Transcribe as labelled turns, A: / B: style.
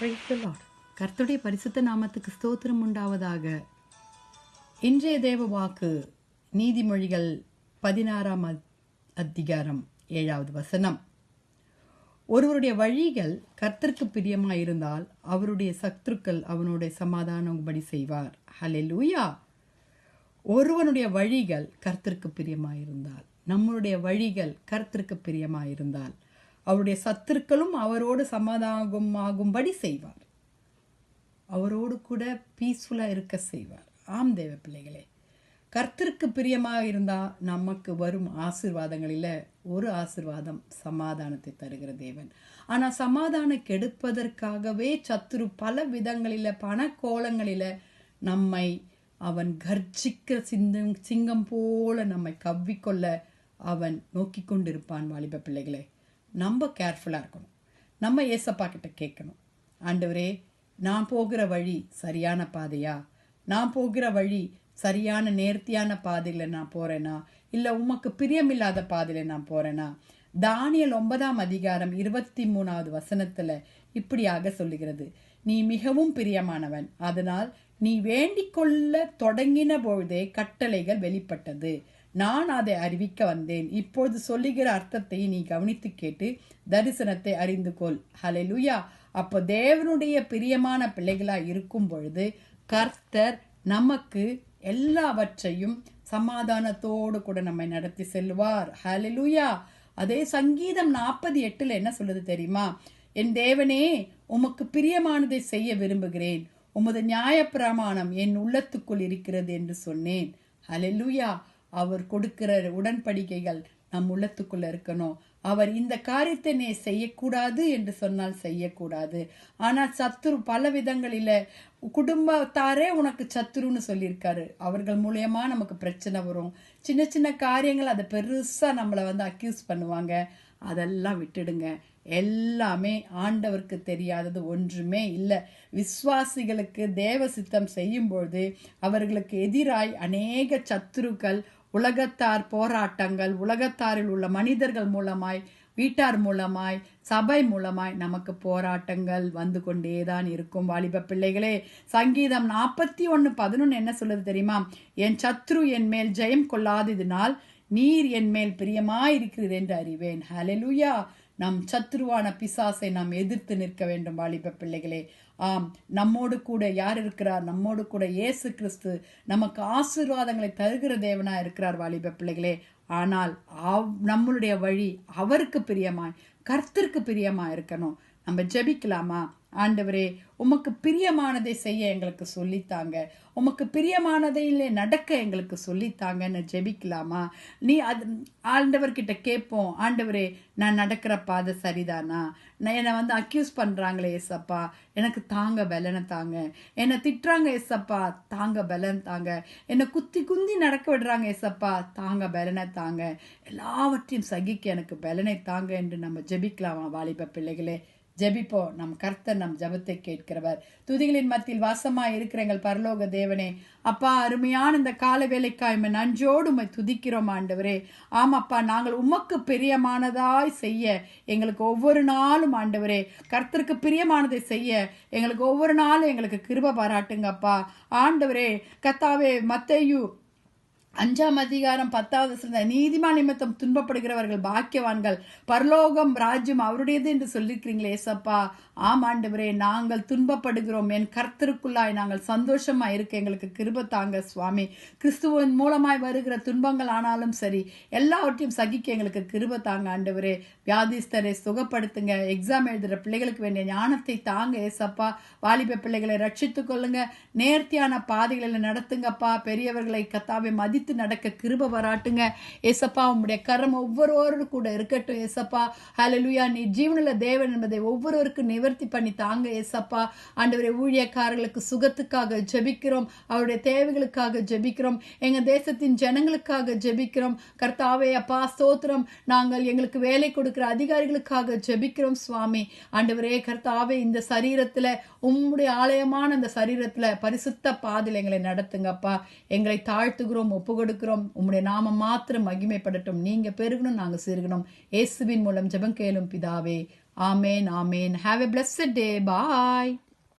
A: Praise the Lord. கர்த்தருடைய பரிசுத்த நாமத்துக்கு ஸ்தோத்திரம் உண்டாவதாக. இன்றைய தேவ வாக்கு நீதிமொழிகள் 16ஆம் அதிகாரம் 7வது வசனம். ஒருவருடைய வழிகள் கர்த்தருக்கு பிரியமாயிருந்தால் அவருடைய சத்துருக்கள் அவனுடைய சமாதானம்படி செய்வார். ஹல்லேலூயா. ஒருவனுடைய வழிகள் கர்த்தருக்கு பிரியமாயிருந்தால், நம்முடைய வழிகள் கர்த்தருக்கு பிரியமாயிருந்தால் அவருடைய சத்துருக்களும் அவரோடு சமாதானமாகும்படி செய்வார். அவரோடு கூட பீஸ்ஃபுல்லாக இருக்க செய்வார். ஆம் தேவ பிள்ளைகளே, கர்த்தருக்கு பிரியமாக இருந்தால் நமக்கு வரும் ஆசீர்வாதங்களில் ஒரு ஆசீர்வாதம் சமாதானத்தை தருகிற தேவன். ஆனால் சமாதானம் கெடுப்பதற்காகவே சத்துரு பல விதங்களில் பண கோலங்களில் நம்மை அவன் கர்ஜிக்கிற சிங்கம் போல நம்மை கவ்விக்கொள்ள அவன் நோக்கி கொண்டிருப்பான். வாலிப பிள்ளைகளே, நம்ம கேர்ஃபுல்லாக இருக்கணும். நம்ம ஏசப்பா கிட்ட கேட்கணும், ஆண்டவரே நான் போகிற வழி சரியான பாதையா? நான் போகிற வழி சரியான நேர்த்தியான பாதையில் நான் போகிறேனா, இல்லை உமக்கு பிரியமில்லாத பாதையில் நான் போகிறேனா? தானியேல் 9ஆம் அதிகாரம் 23வது வசனத்தில் இப்படியாக சொல்லுகிறது, நீ மிகவும் பிரியமானவன், அதனால் நீ வேண்டிக் கொள்ள தொடங்கின பொழுதே கட்டளைகள் வெளிப்பட்டது, நான் அதை அறிவிக்க வந்தேன். இப்பொழுது சொல்லுகிற அர்த்தத்தை நீ கவனித்து கேட்டு தரிசனத்தை அறிந்து கொள். ஹல்லேலூயா. அப்போ தேவனுடைய பிரியமான பிள்ளைகளாக இருக்கும் பொழுது கர்த்தர் நமக்கு எல்லாவற்றையும் சமாதானத்தோடு கூட நம்மை நடத்தி செல்வார். ஹல்லேலூயா. அதே சங்கீதம் 48 என்ன சொல்லுது தெரியுமா? என் தேவனே, உமக்கு பிரியமானதை செய்ய விரும்புகிறேன், உமது நியாயப்பிரமாணம் என் உள்ளத்துக்குள் இருக்கிறது என்று சொன்னேன். ஹல்லேலூயா. அவர் கொடுக்கிற உடன்படிக்கைகள் நம் உள்ளத்துக்குள்ள இருக்கணும். அவர் இந்த காரியத்தை நீ செய்யக்கூடாது என்று சொன்னால் செய்யக்கூடாது. ஆனால் சத்துரு பல விதங்களில், குடும்பத்தாரே உனக்கு சத்துருன்னு சொல்லியிருக்காரு, அவர்கள் மூலயமா நமக்கு பிரச்சனை வரும். சின்ன சின்ன காரியங்கள் அதை பெருசாக நம்மளை அக்யூஸ் பண்ணுவாங்க. அதெல்லாம் விட்டுடுங்க. எல்லாமே ஆண்டவருக்கு தெரியாதது ஒன்றுமே இல்லை. விசுவாசிகளுக்கு தேவ சித்தம் செய்யும்பொழுது அவர்களுக்கு எதிராய் அநேக சத்துருக்கள், உலகத்தார் போராட்டங்கள், உலகத்தாரில் உள்ள மனிதர்கள் மூலமாய், வீட்டார் மூலமாய், சபை மூலமாய் நமக்கு போராட்டங்கள் வந்து கொண்டேதான் இருக்கும். வாலிப பிள்ளைகளே, சங்கீதம் 41:11 என்ன சொல்லுது தெரியுமா? என் சத்ரு என் மேல் ஜெயம் கொள்ளாததினால் நீர் என் மேல் பிரியமாயிருக்கிறீர் என்று அறிவேன். ஹல்லேலூயா. நம் சத்ருவான பிசாசை நாம் எதிர்த்து நிற்க வேண்டும். வாலிப பிள்ளைகளே, ஆம், நம்மோடு கூட யார் இருக்கிறார்? நம்மோடு கூட இயேசு கிறிஸ்து நமக்கு ஆசீர்வாதங்களை தருகிற தேவனா இருக்கிறார். வாலிப பிள்ளைகளே, ஆனால் நம்மளுடைய வழி அவருக்கு பிரியமாய், கர்த்தருக்கு பிரியமாய் இருக்கணும். நம்ம ஜெபிக்கலாமா? ஆண்டவரே, உமக்கு பிரியமானதை செய்ய எங்களுக்கு சொல்லித்தாங்க, உமக்கு பிரியமானதையிலே நடக்க எங்களுக்கு சொல்லித்தாங்கன்னு ஜெபிக்கலாமா? நீ அது ஆண்டவர்கிட்ட கேட்போம், ஆண்டவரே நான் நடக்கிற பாதை சரிதானா? என்னை அக்யூஸ் பண்ணுறாங்களே ஏசப்பா, எனக்கு தாங்க பலனை தாங்க. என்னை திட்டுறாங்க ஏசப்பா, தாங்க பலன் தாங்க. என்னை குந்தி நடக்க விடுறாங்க ஏசப்பா, தாங்க பலனை தாங்க. எல்லாவற்றையும் சகிக்க எனக்கு பலனை தாங்க என்று நம்ம ஜெபிக்கலாமா? வாலிப பிள்ளைகளே, ஜெபிப்போம். நம் கர்த்தர் நம் ஜெபத்தை கேட்கிறவர். துதிகளின் மத்தியில் வாசமாய் இருக்கிற எங்கள் பரலோக தேவனே, அப்பா, அருமையான இந்த கால வேலைக்காய் நன்றோடு உம்மை துதிக்கிறோம் ஆண்டவரே. ஆமாப்பா, நாங்கள் உமக்கு பிரியமானதாய் செய்ய எங்களுக்கு ஒவ்வொரு நாளும் ஆண்டவரே, கர்த்தருக்கு பிரியமானதை செய்ய எங்களுக்கு ஒவ்வொரு நாளும் எங்களுக்கு கிருபை பாராட்டுங்கப்பா ஆண்டவரே. கர்த்தாவே, மத்தேயு 5ஆம் அதிகாரம் 10வது வசனம், நீதிமான் நிமித்தம் துன்பப்படுகிறவர்கள் பாக்கியவான்கள், பரலோகம் ராஜ்யம் அவருடையது என்று சொல்லியிருக்கிறீங்களே ஏசப்பா. ஆம் ஆண்டவரே, நாங்கள் துன்பப்படுகிறோம், என் கர்த்தருக்குள்ளாய் நாங்கள் சந்தோஷமா இருக்க எங்களுக்கு கிருபை தாங்க சுவாமி. கிறிஸ்துவின் மூலமாய் வருகிற துன்பங்கள் ஆனாலும் சரி, எல்லாவற்றையும் சகிக்க எங்களுக்கு கிருபை தாங்க ஆண்டவரே. வியாதிஸ்தரை சுகப்படுத்துங்க, எக்ஸாம் எழுதுகிற பிள்ளைகளுக்கு வேண்டிய ஞானத்தை தாங்க ஏசப்பா. வாலிப பிள்ளைகளை ரட்சித்து கொள்ளுங்க, நேர்த்தியான பாதைகளில் நடத்துங்கப்பா. பெரியவர்களை கத்தாவை மதித்து நடக்க கிருபை பாராட்டுங்க ஏசப்பா. உம்முடைய கரம் ஒவ்வொருவரும் கூட இருக்கட்டும் ஏசப்பா. ஹல்லேலூயா. நீ ஜீவனுள்ள தேவன் என்பதை ஒவ்வொருவருக்கும் நிவர்த்தி பண்ணி தாங்க ஏசப்பா. ஆண்டவரே, ஊழியக்காரர்களுக்கு சுகத்துக்காக ஜெபிக்கிறோம், அவருடைய தேவைகளுக்காக ஜெபிக்கிறோம், எங்க தேசத்தின் ஜனங்களுக்காக ஜெபிக்கிறோம் கர்த்தாவே. அப்பா ஸ்தோத்திரம். நாங்கள் எங்களுக்கு வேலை கொடுக்கிற அதிகாரிகளுக்காக ஜெபிக்கிறோம் சுவாமி. ஆண்டவரே கர்த்தாவே, இந்த சரீரத்துல, உம்முடைய ஆலயமான இந்த சரீரத்துல பரிசுத்த பாதையில் எங்களை நடத்துங்கப்பா. எங்களை தாழ்த்துகிறோம், ஒப்பு கொடுக்கிறோம். உம்முடைய நாமம் மாத்திரம் மகிமைப்படட்டும். நீங்க பெருகணும், நாங்க சிறுகணும். இயேசுவின் மூலம் ஜெபம் கேளும் பிதாவே, Amen. Amen. Have a blessed day. Bye.